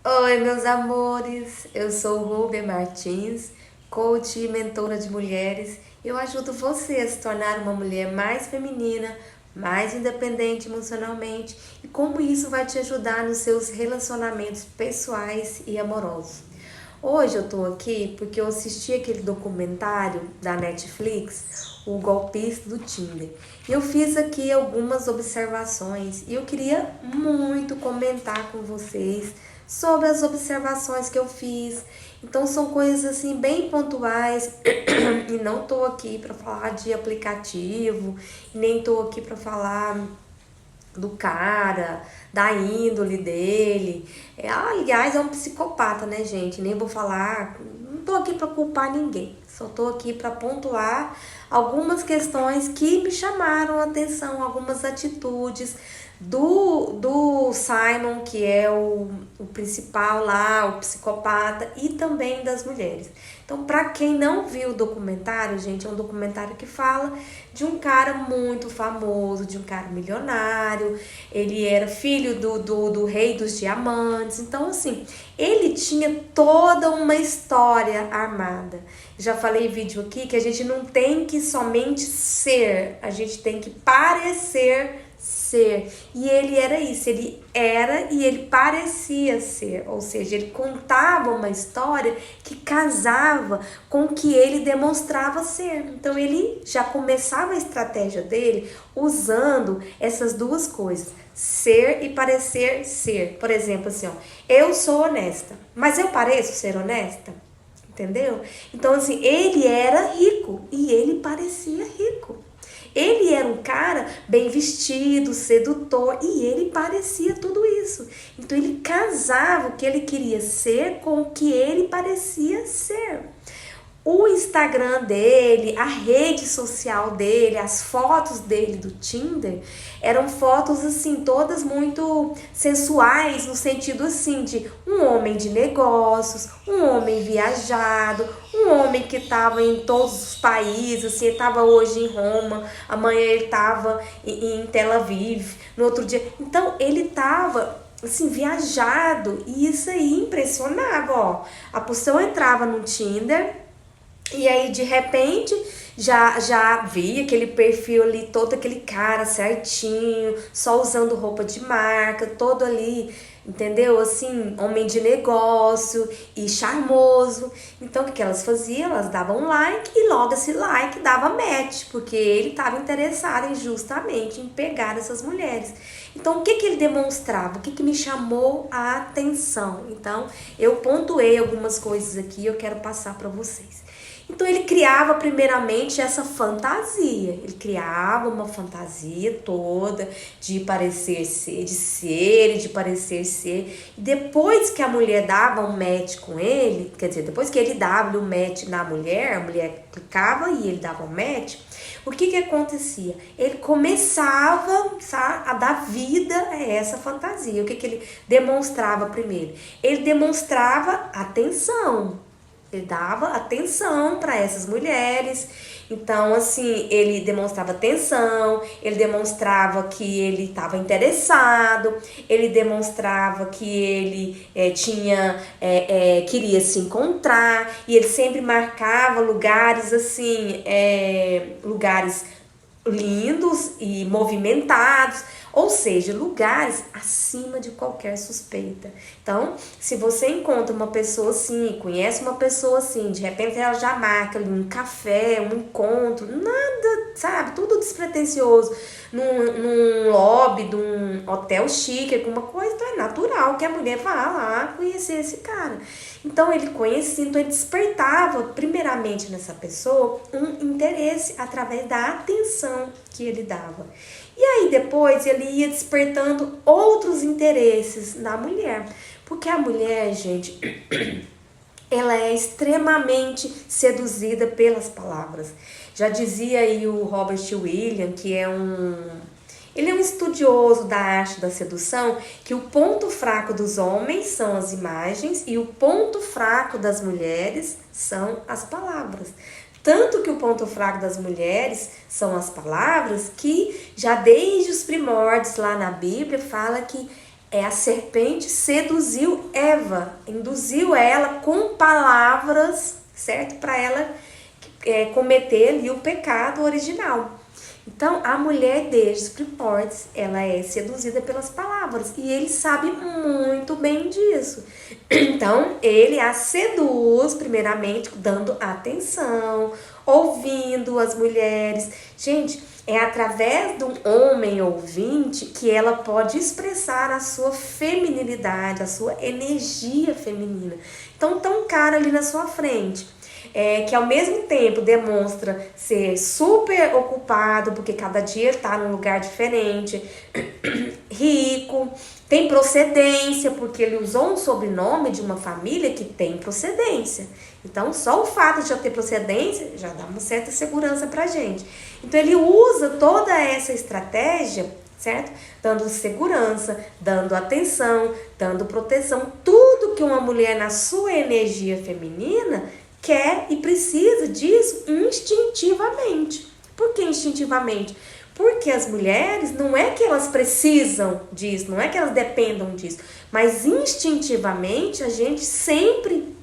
Oi, meus amores! Eu sou Rúbia Martins, coach e mentora de mulheres. Eu ajudo você a se tornar uma mulher mais feminina, mais independente emocionalmente e como isso vai te ajudar nos seus relacionamentos pessoais e amorosos. Hoje eu tô aqui porque eu assisti aquele documentário da Netflix, O Golpista do Tinder. E eu fiz aqui algumas observações e eu queria muito comentar com vocês sobre as observações que eu fiz. Então são coisas assim bem pontuais e não tô aqui para falar de aplicativo, nem tô aqui para falar do cara, da índole dele. Aliás, é um psicopata, né, gente? Nem vou falar, não tô aqui para culpar ninguém. Só tô aqui para pontuar algumas questões que me chamaram a atenção, algumas atitudes do Simon, que é o principal lá, o psicopata, e também das mulheres. Então, para quem não viu o documentário, gente, é um documentário que fala de um cara muito famoso, de um cara milionário. Ele era filho do rei dos diamantes. Então, assim, ele tinha toda uma história armada. Já falei em vídeo aqui que a gente não tem que somente ser, a gente tem que parecer ser. E ele era isso, ele era e ele parecia ser, ou seja, ele contava uma história que casava com o que ele demonstrava ser. Então ele já começava a estratégia dele usando essas duas coisas, ser e parecer ser. Por exemplo, assim, ó, eu sou honesta, mas eu pareço ser honesta? Entendeu? Então, assim, ele era rico e ele parecia rico. Ele era um cara bem vestido, sedutor, e ele parecia tudo isso. Então ele casava o que ele queria ser com o que ele parecia ser. O Instagram dele, a rede social dele, as fotos dele do Tinder, eram fotos assim, todas muito sensuais, no sentido assim de um homem de negócios, um homem viajado, um homem que estava em todos os países, assim, ele estava hoje em Roma, amanhã ele estava em Tel Aviv, no outro dia. Então ele estava assim, viajado, e isso aí impressionava, ó. A pessoa entrava no Tinder e aí, de repente, já vi aquele perfil ali, todo aquele cara certinho, só usando roupa de marca, todo ali, entendeu? Assim, homem de negócio e charmoso. Então, o que elas faziam? Elas davam like e logo esse like dava match, porque ele estava interessado justamente em pegar essas mulheres. Então, o que ele demonstrava? O que me chamou a atenção? Então, eu pontuei algumas coisas aqui e eu quero passar para vocês. Então ele criava primeiramente essa fantasia, ele criava uma fantasia toda de parecer ser, de ser e de parecer ser. E depois que a mulher dava um match com ele, quer dizer, depois que ele dava um match na mulher, a mulher clicava e ele dava um match, o que acontecia? Ele começava, sabe, a dar vida a essa fantasia. O que ele demonstrava primeiro? Ele demonstrava atenção. Ele dava atenção para essas mulheres. Então, assim, ele demonstrava atenção, ele demonstrava que ele estava interessado, ele demonstrava que ele queria se encontrar, e ele sempre marcava lugares assim, lugares lindos e movimentados, ou seja, lugares acima de qualquer suspeita. Então, se você encontra uma pessoa assim, conhece uma pessoa assim, de repente ela já marca ali um café, um encontro, nada, sabe, tudo despretensioso, num lobby de um hotel chique, alguma coisa, então é natural que a mulher vá lá conhecer esse cara. Então ele conhecia, então ele despertava primeiramente nessa pessoa um interesse através da atenção que ele dava. E aí depois ele ia despertando outros interesses na mulher. Porque a mulher, gente, ela é extremamente seduzida pelas palavras. Já dizia aí o Robert Williams, que ele é um estudioso da arte da sedução, que o ponto fraco dos homens são as imagens e o ponto fraco das mulheres são as palavras. Tanto que o ponto fraco das mulheres são as palavras, que já desde os primórdios lá na Bíblia fala que A serpente seduziu Eva, induziu ela com palavras, certo? Para ela cometer ali o pecado original. Então, a mulher desde os primórdios, ela é seduzida pelas palavras. E ele sabe muito bem disso. Então, ele a seduz, primeiramente, dando atenção, ouvindo as mulheres. Gente, é através de um homem ouvinte que ela pode expressar a sua feminilidade, a sua energia feminina. Então, tá um cara ali na sua frente, que ao mesmo tempo demonstra ser super ocupado, porque cada dia está num lugar diferente, rico, tem procedência, porque ele usou um sobrenome de uma família que tem procedência. Então, só o fato de já ter procedência já dá uma certa segurança pra gente. Então, ele usa toda essa estratégia, certo? Dando segurança, dando atenção, dando proteção, tudo que uma mulher na sua energia feminina quer e precisa disso instintivamente. Por que instintivamente? Porque as mulheres, não é que elas precisam disso, não é que elas dependam disso, mas instintivamente a gente sempre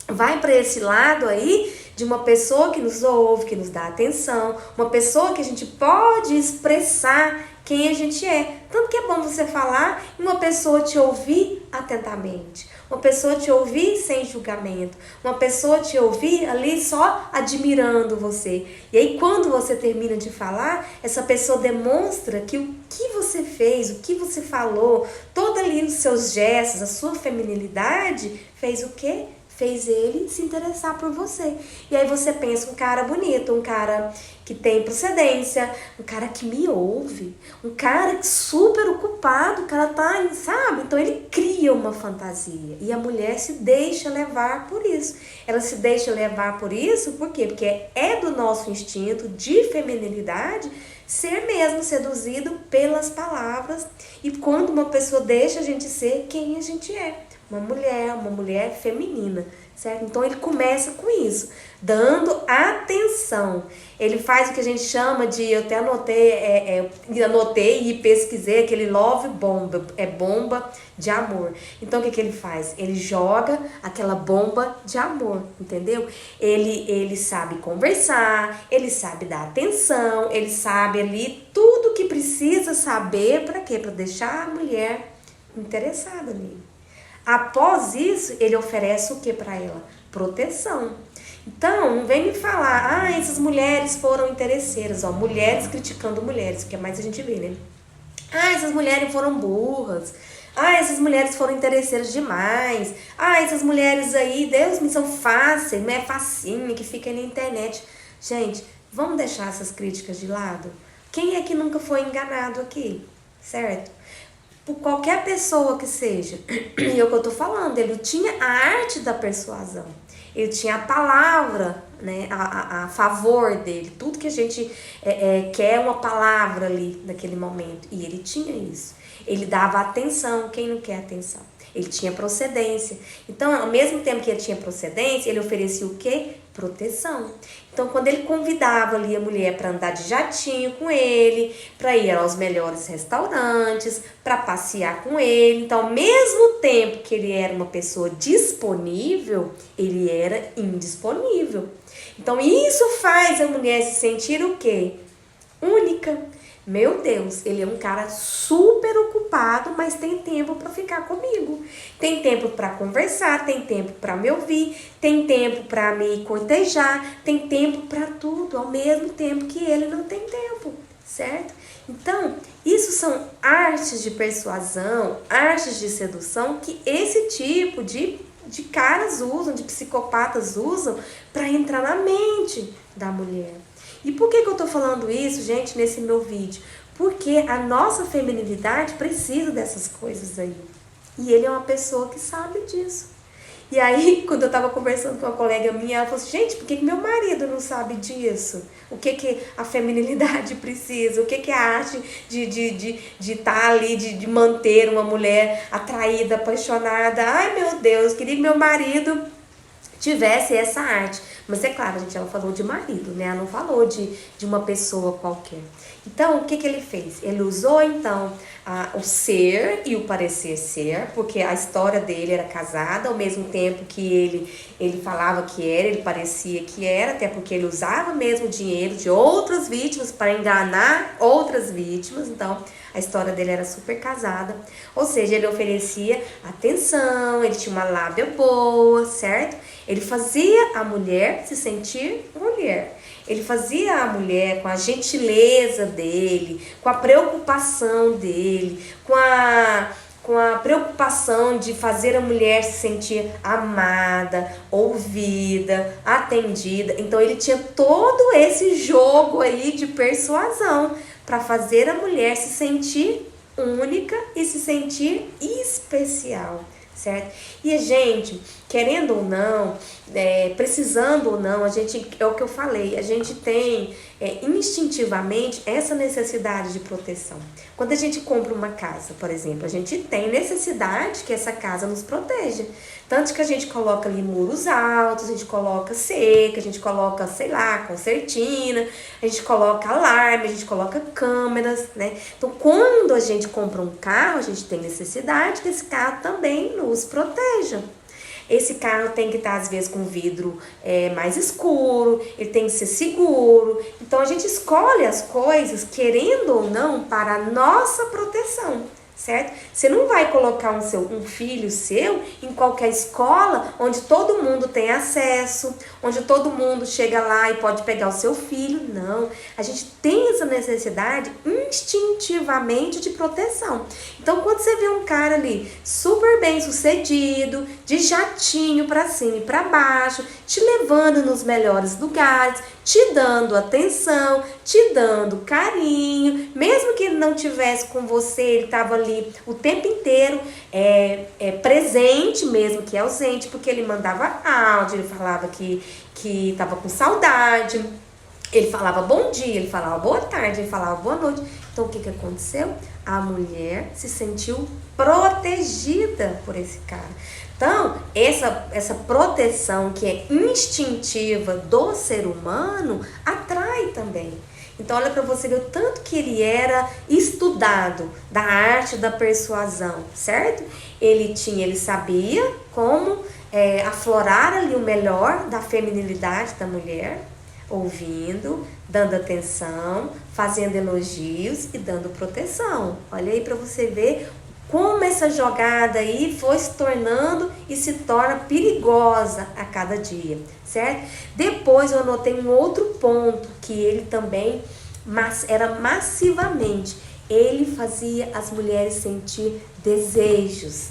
vai para esse lado aí de uma pessoa que nos ouve, que nos dá atenção, uma pessoa que a gente pode expressar quem a gente é. Tanto que é bom você falar e uma pessoa te ouvir atentamente, uma pessoa te ouvir sem julgamento, uma pessoa te ouvir ali só admirando você. E aí quando você termina de falar, essa pessoa demonstra que o que você fez, o que você falou, todo ali os seus gestos, a sua feminilidade, fez o quê? Fez ele se interessar por você. E aí você pensa, um cara bonito, um cara que tem procedência, um cara que me ouve, um cara super ocupado, o cara tá, sabe? Então ele cria uma fantasia. E a mulher se deixa levar por isso. Ela se deixa levar por isso, por quê? Porque é do nosso instinto de feminilidade ser mesmo seduzido pelas palavras. E quando uma pessoa deixa a gente ser quem a gente é. Uma mulher feminina, certo? Então ele começa com isso, dando atenção. Ele faz o que a gente chama de, eu até anotei e pesquisei, aquele love bomb, bomba de amor. Então o que ele faz? Ele joga aquela bomba de amor, entendeu? Ele sabe conversar, ele sabe dar atenção, ele sabe ali tudo que precisa saber, para quê? Para deixar a mulher interessada nele. Após isso, ele oferece o que para ela? Proteção. Então, não vem me falar, essas mulheres foram interesseiras, mulheres criticando mulheres, que é mais a gente vê, né? Essas mulheres foram burras. Essas mulheres foram interesseiras demais. Essas mulheres aí, Deus me, são fáceis, não é facinho, que fica aí na internet. Gente, vamos deixar essas críticas de lado? Quem é que nunca foi enganado aqui? Certo? Por qualquer pessoa que seja. E é o que eu tô falando, ele tinha a arte da persuasão, ele tinha a palavra, né, a favor dele, tudo que a gente quer uma palavra ali naquele momento, e ele tinha isso. Ele dava atenção, quem não quer atenção? Ele tinha procedência. Então, ao mesmo tempo que ele tinha procedência, ele oferecia o quê? Proteção. Então, quando ele convidava ali a mulher para andar de jatinho com ele, para ir aos melhores restaurantes, para passear com ele. Então, ao mesmo tempo que ele era uma pessoa disponível, ele era indisponível. Então, isso faz a mulher se sentir o quê? Única. Meu Deus, ele é um cara super ocupado, mas tem tempo para ficar comigo. Tem tempo para conversar, tem tempo para me ouvir, tem tempo para me cortejar, tem tempo para tudo, ao mesmo tempo que ele não tem tempo, certo? Então, isso são artes de persuasão, artes de sedução que esse tipo de caras usam, de psicopatas usam para entrar na mente da mulher. E por que eu tô falando isso, gente, nesse meu vídeo? Porque a nossa feminilidade precisa dessas coisas aí. E ele é uma pessoa que sabe disso. E aí, quando eu tava conversando com uma colega minha, ela falou assim, gente, por que meu marido não sabe disso? O que a feminilidade precisa? O que a arte de estar ali, de manter uma mulher atraída, apaixonada? Ai, meu Deus, queria que meu marido tivesse essa arte. Mas é claro, gente, ela falou de marido, né? Ela não falou de uma pessoa qualquer. Então, o que que ele fez? Ele usou, então, o ser e o parecer ser, porque a história dele era casada, ao mesmo tempo que ele falava que era, ele parecia que era, até porque ele usava mesmo dinheiro de outras vítimas para enganar outras vítimas. Então, a história dele era super casada, ou seja, ele oferecia atenção, ele tinha uma lábia boa, certo? Ele fazia a mulher se sentir mulher. Ele fazia a mulher com a gentileza dele, com a preocupação dele, com a preocupação de fazer a mulher se sentir amada, ouvida, atendida. Então ele tinha todo esse jogo aí de persuasão para fazer a mulher se sentir única e se sentir especial, certo? E a gente, querendo ou não, precisando ou não, a gente, é o que eu falei, a gente tem instintivamente essa necessidade de proteção. Quando a gente compra uma casa, por exemplo, a gente tem necessidade que essa casa nos proteja. Tanto que a gente coloca ali muros altos, a gente coloca cerca, a gente coloca, sei lá, concertina, a gente coloca alarme, a gente coloca câmeras, né? Então, quando a gente compra um carro, a gente tem necessidade que esse carro também nos proteja. Esse carro tem que estar, às vezes, com vidro mais escuro, ele tem que ser seguro. Então, a gente escolhe as coisas, querendo ou não, para a nossa proteção, certo? Você não vai colocar um filho seu em qualquer escola onde todo mundo tem acesso, onde todo mundo chega lá e pode pegar o seu filho. Não, a gente tem essa necessidade instintivamente de proteção. Então, quando você vê um cara ali super bem sucedido, de jatinho para cima e para baixo, te levando nos melhores lugares, te dando atenção, te dando carinho, mesmo que ele não tivesse com você, ele estava ali o tempo inteiro presente, mesmo que ausente, porque ele mandava áudio, ele falava que estava com saudade, ele falava bom dia, ele falava boa tarde, ele falava boa noite. Então, o que aconteceu? A mulher se sentiu protegida por esse cara. Então, essa proteção que é instintiva do ser humano atrai também. Então, olha para você ver o tanto que ele era estudado da arte da persuasão, certo? Ele sabia como aflorar ali o melhor da feminilidade da mulher, ouvindo, dando atenção, fazendo elogios e dando proteção. Olha aí para você ver como essa jogada aí foi se tornando e se torna perigosa a cada dia, certo? Depois eu anotei um outro ponto que ele também era massivamente. Ele fazia as mulheres sentir desejos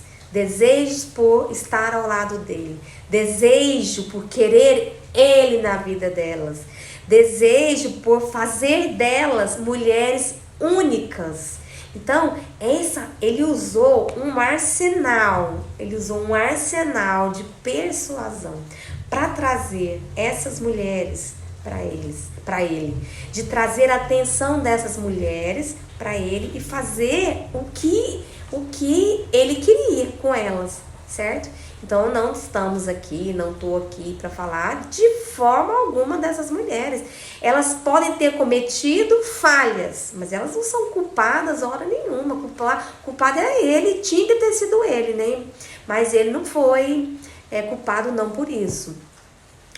por estar ao lado dele, desejo por querer ele na vida delas, desejo por fazer delas mulheres únicas. Então, ele usou um arsenal de persuasão para trazer essas mulheres para ele, de trazer a atenção dessas mulheres para ele e fazer o que ele queria com elas, certo? Então, não estou aqui para falar de forma alguma dessas mulheres. Elas podem ter cometido falhas, mas elas não são culpadas hora nenhuma. Culpado é ele, tinha que ter sido ele, né? Mas ele não foi culpado não por isso.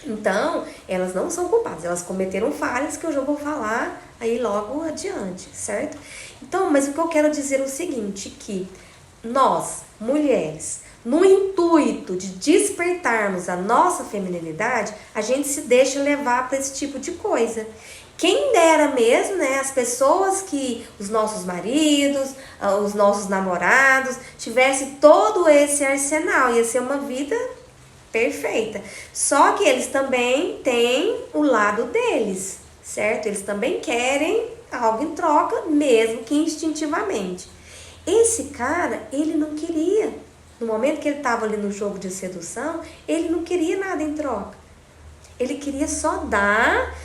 Então, elas não são culpadas, elas cometeram falhas que eu já vou falar aí logo adiante, certo? Então, mas o que eu quero dizer é o seguinte, que nós, mulheres, no intuito de despertarmos a nossa feminilidade, a gente se deixa levar para esse tipo de coisa. Quem dera mesmo, né, as pessoas os nossos maridos, os nossos namorados, tivessem todo esse arsenal, ia ser uma vida perfeita. Só que eles também têm o lado deles, certo? Eles também querem algo em troca, mesmo que instintivamente. Esse cara, ele não queria. No momento que ele estava ali no jogo de sedução, ele não queria nada em troca. Ele queria só dar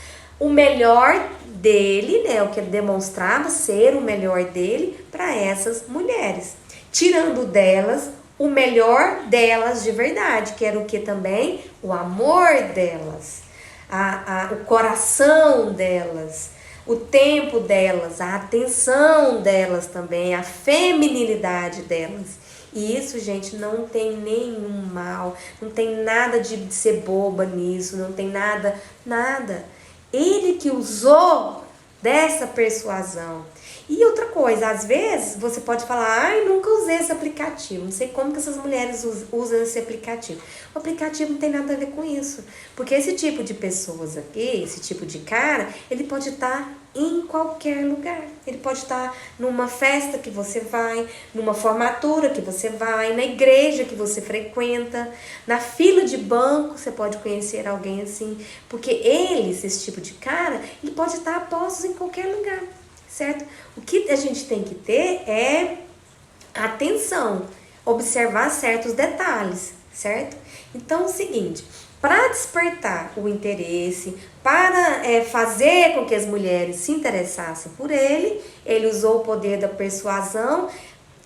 o melhor dele, né? O que ele demonstrava ser o melhor dele para essas mulheres. Tirando delas o melhor delas de verdade, que era o que também? O amor delas. o coração delas, o tempo delas, a atenção delas também, a feminilidade delas. E isso, gente, não tem nenhum mal, não tem nada de ser boba nisso, não tem nada. Ele que usou dessa persuasão. E outra coisa, às vezes você pode falar, ai, nunca usei esse aplicativo, não sei como que essas mulheres usam esse aplicativo. O aplicativo não tem nada a ver com isso, porque esse tipo de pessoas aqui, esse tipo de cara, ele pode estar em qualquer lugar. Ele pode estar numa festa que você vai, numa formatura que você vai, na igreja que você frequenta, na fila de banco você pode conhecer alguém assim, porque esse tipo de cara, ele pode estar a postos em qualquer lugar. Certo? O que a gente tem que ter é atenção, observar certos detalhes, certo? Então é o seguinte, para despertar o interesse, para fazer com que as mulheres se interessassem por ele usou o poder da persuasão,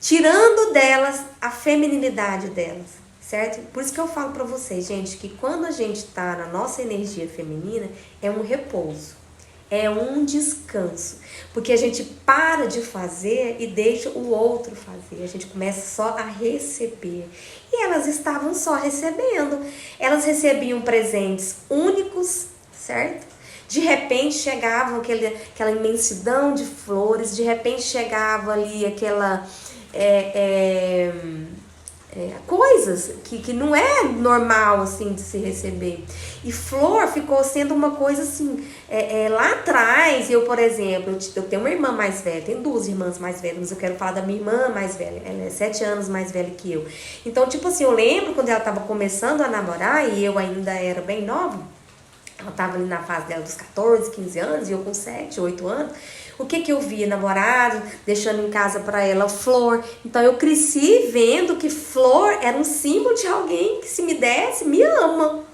tirando delas a feminilidade delas, certo? Por isso que eu falo para vocês, gente, que quando a gente está na nossa energia feminina, é um repouso. É um descanso, porque a gente para de fazer e deixa o outro fazer, a gente começa só a receber. E elas estavam só recebendo, elas recebiam presentes únicos, certo? De repente chegavam aquela imensidão de flores, de repente chegava ali aquela... coisas que não é normal assim de se receber. E flor ficou sendo uma coisa assim, lá atrás. Eu, por exemplo, eu tenho uma irmã mais velha, tenho 2 irmãs mais velhas, mas eu quero falar da minha irmã mais velha, ela é 7 anos mais velha que eu. Então, tipo assim, eu lembro quando ela tava começando a namorar e eu ainda era bem nova, ela tava ali na fase dela dos 14, 15 anos e eu com 7, 8 anos. O que eu via? Namorado, deixando em casa para ela flor. Então eu cresci vendo que flor era um símbolo de alguém que se me desse, me ama,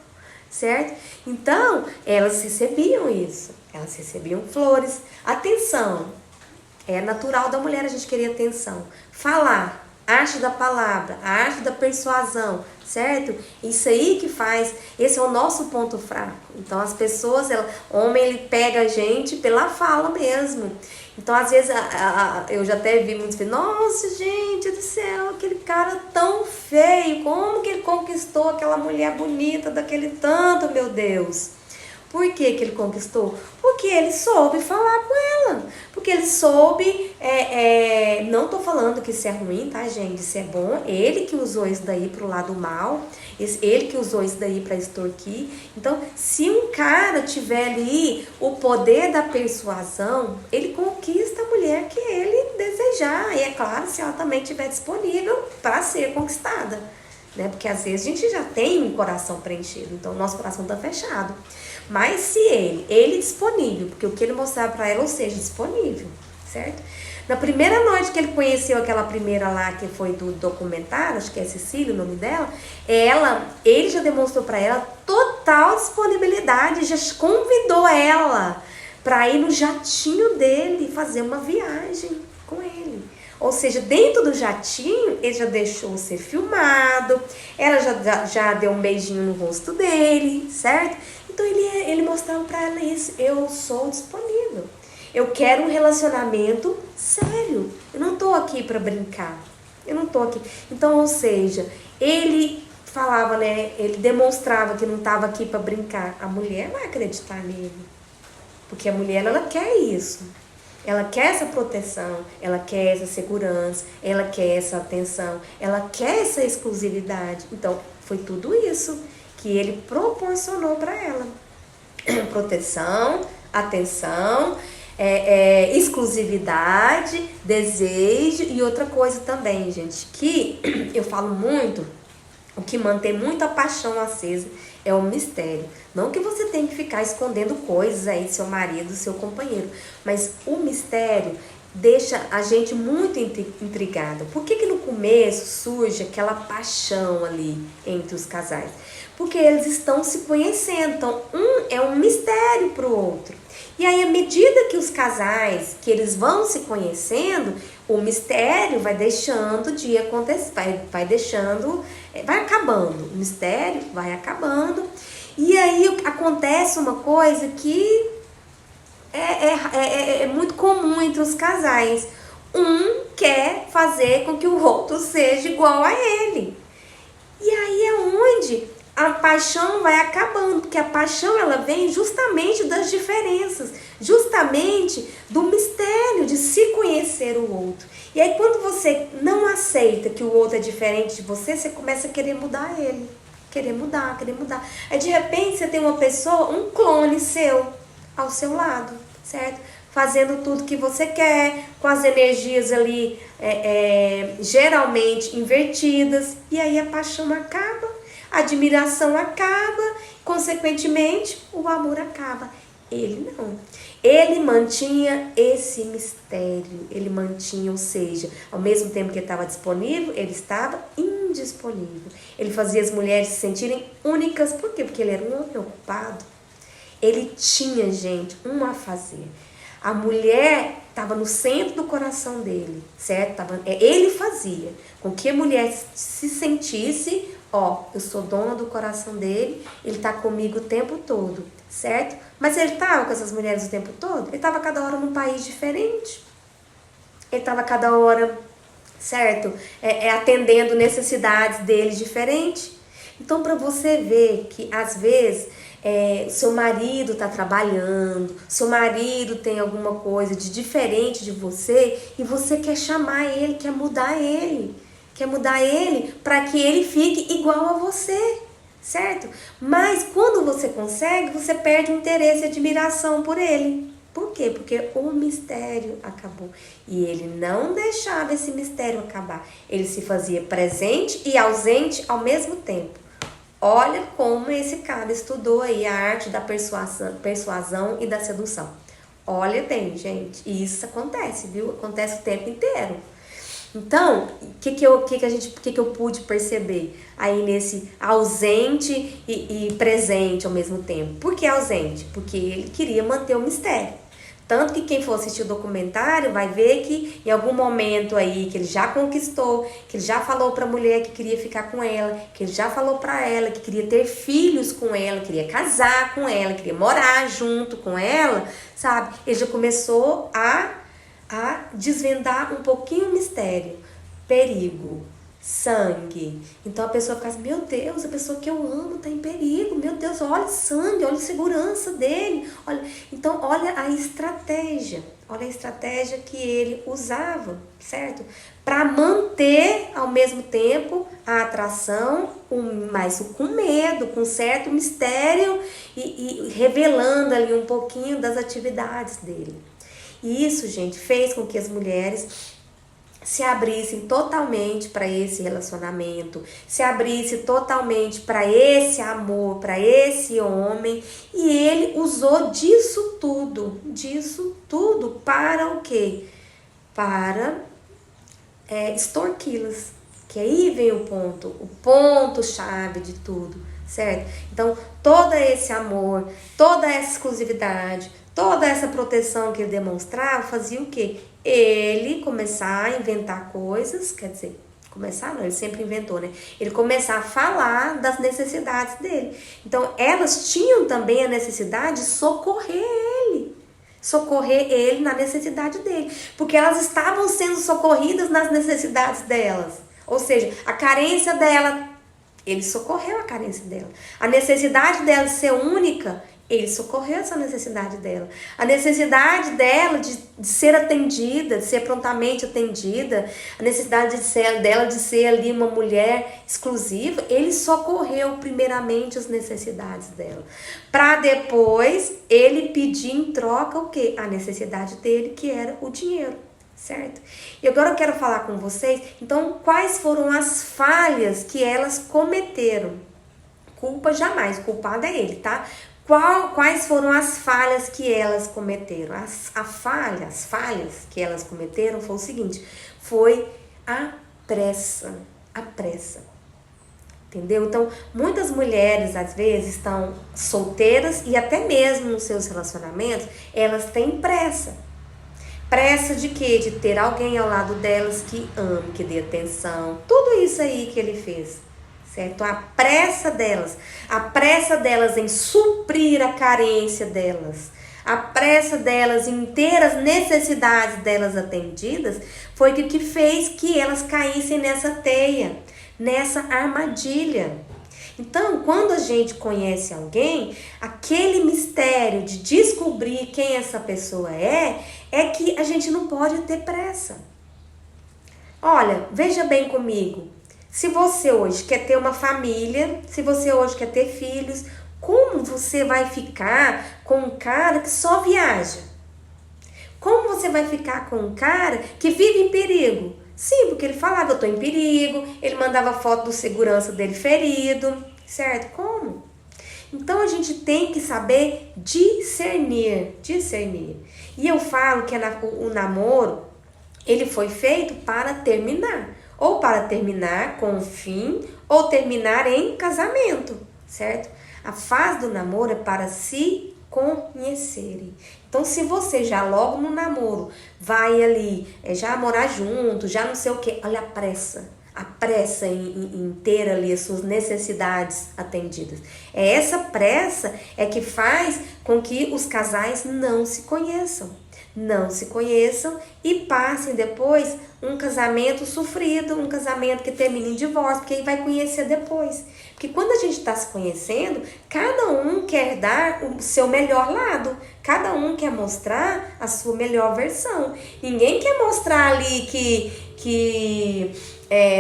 certo? Então elas recebiam isso, elas recebiam flores. Atenção, é natural da mulher a gente querer atenção. Falar, arte da palavra, a arte da persuasão, certo? Isso aí que faz, esse é o nosso ponto fraco. Então as pessoas, homem, ele pega a gente pela fala mesmo. Então às vezes eu já até vi muitos falando, nossa gente do céu, aquele cara tão feio, como que ele conquistou aquela mulher bonita daquele tanto, meu Deus? Por que ele conquistou? Porque ele soube falar com ela. Porque ele soube... não tô falando que isso é ruim, tá, gente? Isso é bom. Ele que usou isso daí pro lado mal. Ele que usou isso daí pra extorquir. Então, se um cara tiver ali o poder da persuasão, ele conquista a mulher que ele desejar. E é claro, se ela também estiver disponível para ser conquistada. Né? Porque às vezes a gente já tem um coração preenchido. Então, o nosso coração tá fechado. Mas se ele disponível, porque o que ele mostrar para ela, ou seja, disponível, certo? Na primeira noite que ele conheceu aquela primeira lá, que foi do documentário, acho que é Cecília o nome dela, ele já demonstrou para ela total disponibilidade, já convidou ela para ir no jatinho dele fazer uma viagem com ele. Ou seja, dentro do jatinho, ele já deixou ser filmado, ela já deu um beijinho no rosto dele, certo? Então ele mostrava para ela isso, eu sou disponível, eu quero um relacionamento sério, eu não tô aqui para brincar, eu não tô aqui. Então, ou seja, ele falava, né, ele demonstrava que não estava aqui para brincar, a mulher vai acreditar nele, porque a mulher, ela quer isso. Ela quer essa proteção, ela quer essa segurança, ela quer essa atenção, ela quer essa exclusividade. Então, foi tudo isso que ele proporcionou para ela. Proteção, atenção, exclusividade, desejo e outra coisa também, gente, que eu falo muito, o que mantém muito a paixão acesa é o mistério. Não que você tenha que ficar escondendo coisas aí do seu marido, do seu companheiro, mas o mistério deixa a gente muito intrigada. Por que no começo surge aquela paixão ali entre os casais? Porque eles estão se conhecendo, então é um mistério para o outro. E aí, à medida que os casais, que eles vão se conhecendo, o mistério vai deixando de acontecer, vai deixando vai acabando, o mistério vai acabando. E aí acontece uma coisa que é muito comum entre os casais. Um quer fazer com que o outro seja igual a ele. E aí é onde a paixão vai acabando, porque a paixão ela vem justamente das diferenças, justamente do mistério de se conhecer o outro. E aí quando você não aceita que o outro é diferente de você, você começa a querer mudar ele. Querer mudar, querer mudar. Aí de repente você tem uma pessoa, um clone seu, ao seu lado, certo? Fazendo tudo que você quer, com as energias ali geralmente invertidas. E aí a paixão acaba, a admiração acaba, consequentemente o amor acaba. Ele não. Ele mantinha esse mistério, ele mantinha, ou seja, ao mesmo tempo que ele estava disponível, ele estava indisponível. Ele fazia as mulheres se sentirem únicas. Por quê? Porque ele era um homem ocupado. Ele tinha, gente, um a fazer. A mulher estava no centro do coração dele, certo? Ele fazia com que a mulher se sentisse, eu sou dona do coração dele, ele está comigo o tempo todo, certo? Mas ele estava com essas mulheres o tempo todo? Ele estava cada hora num país diferente. Ele estava cada hora, certo? Atendendo necessidades dele diferente. Então, para você ver que, às vezes, seu marido está trabalhando, seu marido tem alguma coisa de diferente de você e você quer chamar ele, quer mudar ele para que ele fique igual a você, certo? Mas quando você consegue, você perde o interesse e admiração por ele. Por quê? Porque o mistério acabou. E ele não deixava esse mistério acabar. Ele se fazia presente e ausente ao mesmo tempo. Olha como esse cara estudou aí a arte da persuasão e da sedução. Olha bem, gente. E isso acontece, viu? Acontece o tempo inteiro. Então, o que eu pude perceber aí nesse ausente e presente ao mesmo tempo? Por que ausente? Porque ele queria manter o mistério. Tanto que quem for assistir o documentário vai ver que em algum momento aí que ele já conquistou, que ele já falou para a mulher que queria ficar com ela, que ele já falou para ela que queria ter filhos com ela, queria casar com ela, queria morar junto com ela, sabe? Ele já começou a desvendar um pouquinho o mistério. Perigo, sangue. Então a pessoa fica assim, meu Deus, a pessoa que eu amo está em perigo. Meu Deus, olha o sangue, olha a segurança dele. Então olha a estratégia. Olha a estratégia que ele usava, certo? Para manter ao mesmo tempo a atração, mas com medo, com certo mistério e revelando ali um pouquinho das atividades dele. E isso, gente, fez com que as mulheres se abrissem totalmente para esse relacionamento, se abrissem totalmente para esse amor, para esse homem. E ele usou disso tudo para o quê? Para extorquí-las. Que aí vem o ponto-chave de tudo, certo? Então, todo esse amor, toda essa exclusividade, toda essa proteção que ele demonstrava fazia o quê? Ele começar a inventar coisas, quer dizer, começar não, ele sempre inventou, né? Ele começar a falar das necessidades dele. Então, elas tinham também a necessidade de socorrer ele na necessidade dele, porque elas estavam sendo socorridas nas necessidades delas. Ou seja, a carência dela, ele socorreu a carência dela. A necessidade dela de ser única, ele socorreu essa necessidade dela. A necessidade dela de ser atendida, de ser prontamente atendida, a necessidade dela de ser ali uma mulher exclusiva, ele socorreu primeiramente as necessidades dela. Para depois ele pedir em troca o quê? A necessidade dele, que era o dinheiro. Certo? E agora eu quero falar com vocês, então, quais foram as falhas que elas cometeram? Culpa jamais, o culpado é ele, tá? Quais foram as falhas que elas cometeram? As falhas que elas cometeram foi o seguinte, foi a pressa. Entendeu? Então, muitas mulheres, às vezes, estão solteiras e até mesmo nos seus relacionamentos, elas têm pressa. Pressa de quê? De ter alguém ao lado delas que ame, que dê atenção. Tudo isso aí que ele fez, certo? A pressa delas em suprir a carência delas, a pressa delas em ter as necessidades delas atendidas, foi o que fez que elas caíssem nessa teia, nessa armadilha. Então, quando a gente conhece alguém, aquele mistério de descobrir quem essa pessoa é que a gente não pode ter pressa. Olha, veja bem comigo. Se você hoje quer ter uma família, se você hoje quer ter filhos, como você vai ficar com um cara que só viaja? Como você vai ficar com um cara que vive em perigo? Sim, porque ele falava, eu tô em perigo, ele mandava foto do segurança dele ferido, certo? Como? Então a gente tem que saber discernir. E eu falo que o namoro, ele foi feito para terminar. Ou para terminar com um fim, ou terminar em casamento, certo? A fase do namoro é para se conhecerem. Então, se você já logo no namoro vai ali, já morar junto, já não sei o que, olha a pressa em ter ali as suas necessidades atendidas. É essa pressa que faz com que os casais não se conheçam e passem depois um casamento sofrido, um casamento que termine em divórcio, porque aí vai conhecer depois. Porque quando a gente está se conhecendo, cada um quer dar o seu melhor lado, cada um quer mostrar a sua melhor versão. Ninguém quer mostrar ali que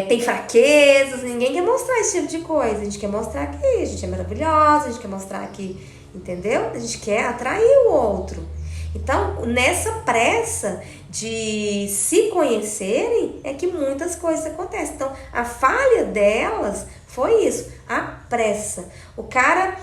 tem fraquezas, ninguém quer mostrar esse tipo de coisa. A gente quer mostrar que a gente é maravilhosa, a gente quer mostrar que, entendeu? A gente quer atrair o outro. Então, nessa pressa de se conhecerem é que muitas coisas acontecem. Então, a falha delas foi isso, a pressa. O cara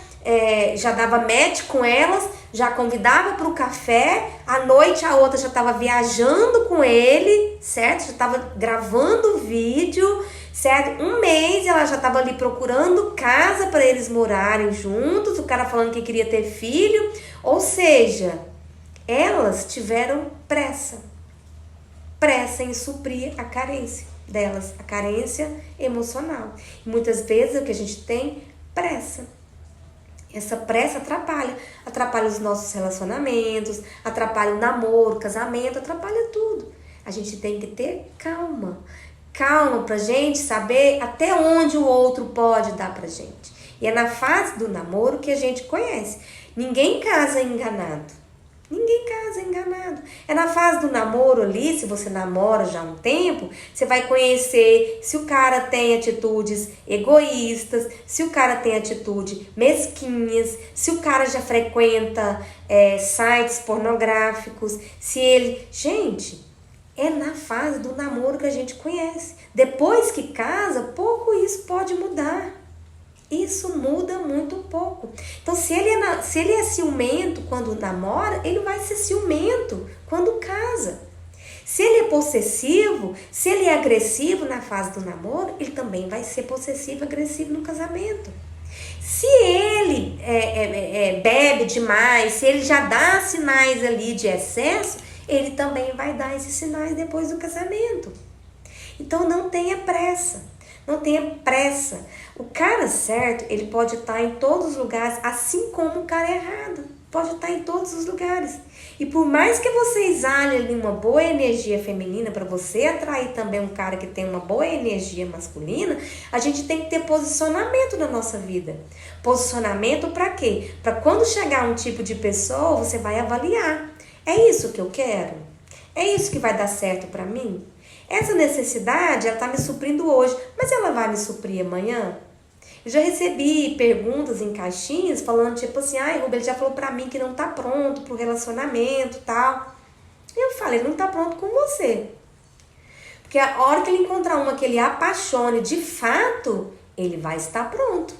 já dava match com elas, já convidava para o café, à noite a outra já estava viajando com ele, certo? Já estava gravando vídeo, certo? Um mês ela já estava ali procurando casa para eles morarem juntos, o cara falando que queria ter filho, ou seja, elas tiveram pressa em suprir a carência delas, a carência emocional. E muitas vezes o que a gente tem, pressa. Essa pressa atrapalha os nossos relacionamentos, atrapalha o namoro, o casamento, atrapalha tudo. A gente tem que ter calma pra gente saber até onde o outro pode dar pra gente. E é na fase do namoro que a gente conhece. Ninguém casa enganado. É na fase do namoro ali, se você namora já há um tempo, você vai conhecer se o cara tem atitudes egoístas, se o cara tem atitudes mesquinhas, se o cara já frequenta sites pornográficos, se ele... Gente, é na fase do namoro que a gente conhece. Depois que casa, pouco isso pode mudar. Isso muda muito pouco. Então, se ele é ciumento quando namora, ele vai ser ciumento quando casa. Se ele é possessivo, se ele é agressivo na fase do namoro, ele também vai ser possessivo e agressivo no casamento. Se ele bebe demais, se ele já dá sinais ali de excesso, ele também vai dar esses sinais depois do casamento. Então, não tenha pressa. O cara certo, ele pode estar em todos os lugares, assim como o cara errado. Pode estar em todos os lugares. E por mais que você exale ali uma boa energia feminina para você atrair também um cara que tem uma boa energia masculina, a gente tem que ter posicionamento na nossa vida. Posicionamento para quê? Para quando chegar um tipo de pessoa, você vai avaliar. É isso que eu quero? É isso que vai dar certo para mim? Essa necessidade, ela está me suprindo hoje, mas ela vai me suprir amanhã? Eu já recebi perguntas em caixinhas falando tipo assim, Rubem, ele já falou pra mim que não tá pronto pro relacionamento e tal. E eu falei, ele não tá pronto com você. Porque a hora que ele encontrar uma que ele apaixone de fato, ele vai estar pronto.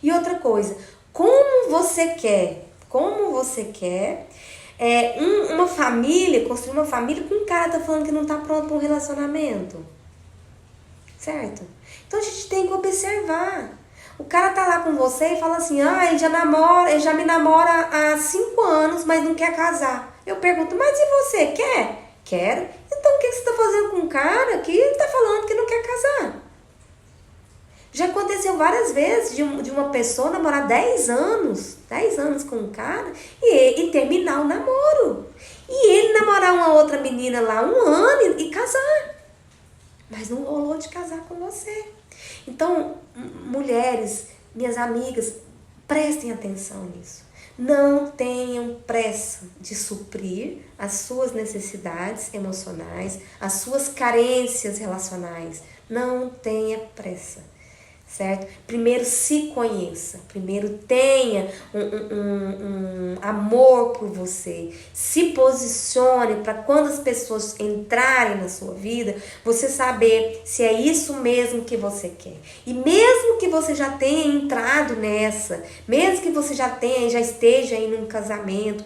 E outra coisa, como você quer uma família, construir uma família com um cara tá falando que não tá pronto para um relacionamento, certo? Então a gente tem que observar. O cara tá lá com você e fala assim, ele já me namora há 5 anos, mas não quer casar. Eu pergunto, mas e você, quer? Quero. Então o que você tá fazendo com um cara que tá falando que não quer casar? Já aconteceu várias vezes de uma pessoa namorar 10 anos com um cara e terminar o namoro. E ele namorar uma outra menina lá 1 ano e casar. Mas não rolou de casar com você. Então, mulheres, minhas amigas, prestem atenção nisso. Não tenham pressa de suprir as suas necessidades emocionais, as suas carências relacionais. Não tenha pressa, certo? Primeiro se conheça, primeiro tenha um amor por você, se posicione para quando as pessoas entrarem na sua vida, você saber se é isso mesmo que você quer. E mesmo que você já tenha entrado nessa, mesmo que você já esteja aí num casamento,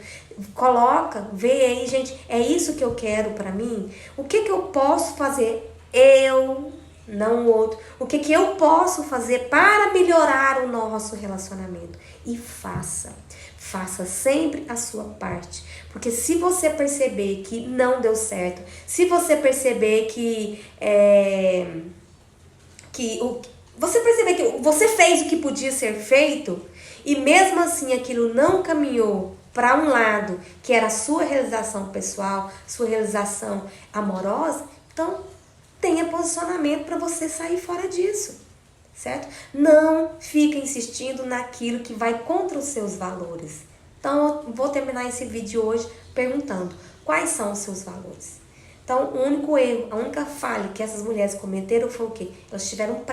coloca, vê aí, gente, é isso que eu quero para mim? O que eu posso fazer? Não o outro. O que eu posso fazer para melhorar o nosso relacionamento? E faça. Faça sempre a sua parte. Porque se você perceber que não deu certo, se você perceber que você fez o que podia ser feito e mesmo assim aquilo não caminhou para um lado que era a sua realização pessoal, sua realização amorosa, então tenha posicionamento para você sair fora disso, certo? Não fica insistindo naquilo que vai contra os seus valores. Então, eu vou terminar esse vídeo hoje perguntando quais são os seus valores. Então, o único erro, a única falha que essas mulheres cometeram foi o quê? Elas tiveram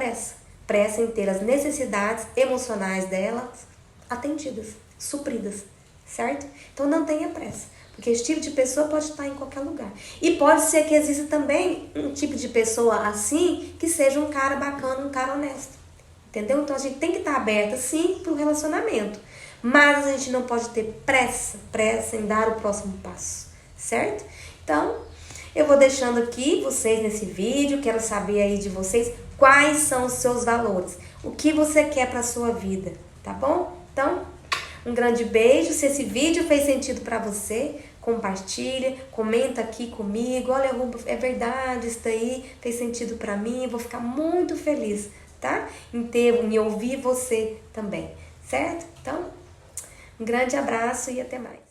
pressa em ter as necessidades emocionais delas atendidas, supridas, certo? Então, não tenha pressa. Porque esse tipo de pessoa pode estar em qualquer lugar. E pode ser que exista também um tipo de pessoa assim, que seja um cara bacana, um cara honesto. Entendeu? Então a gente tem que estar aberta sim para o relacionamento. Mas a gente não pode ter pressa em dar o próximo passo. Certo? Então, eu vou deixando aqui vocês nesse vídeo. Quero saber aí de vocês quais são os seus valores. O que você quer para a sua vida. Tá bom? Então, um grande beijo. Se esse vídeo fez sentido para você, compartilha, comenta aqui comigo. Olha, Ruba, é verdade, isso daí fez sentido para mim. Eu vou ficar muito feliz, tá? Em ouvir você também, certo? Então, um grande abraço e até mais.